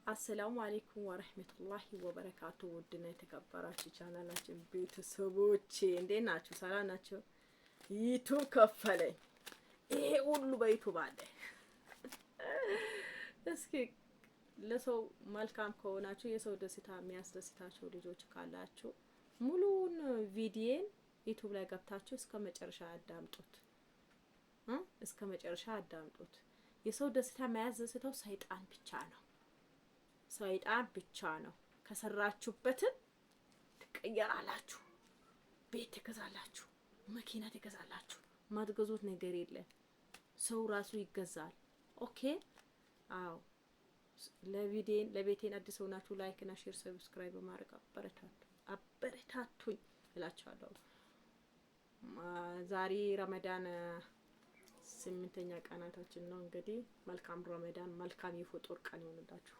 አሰላሙ አለይኩም ወራህመቱላሂ ወበረካቱ። ውድና የተከበራችሁ ቻናላችን ቤተሰቦቼ እንዴት ናችሁ? ሰላም ናችሁ? ዩቲዩብ ከፈለኝ። ይሄ ሁሉ በዩቲዩብ አለ። እስኪ ለሰው መልካም ከሆናችሁ የሰው ደስታ የሚያስደስታችሁ ልጆች ካላችሁ ሙሉውን ቪዲዮን ዩቲዩብ ላይ ገብታችሁ እስከ መጨረሻ አዳምጡት። እስከ መጨረሻ አዳምጡት። የሰው ደስታ የሚያስደስተው ሰይጣን ብቻ ነው። ሰይጣን ብቻ ነው። ከሰራችሁበትን ትቀየራላችሁ። ቤት ትገዛላችሁ፣ መኪና ትገዛላችሁ። ማትገዙት ነገር የለም። ሰው ራሱ ይገዛል። ኦኬ አዎ። ለቤቴን አዲስ ሆናችሁ ላይክ እና ሼር ሰብስክራይብ በማድረግ አበረታቱኝ እላችኋለሁ። ዛሬ ረመዳን 8ኛ ቀናታችን ነው። እንግዲህ መልካም ረመዳን፣ መልካም የፍጡር ቀን ይሁንላችሁ።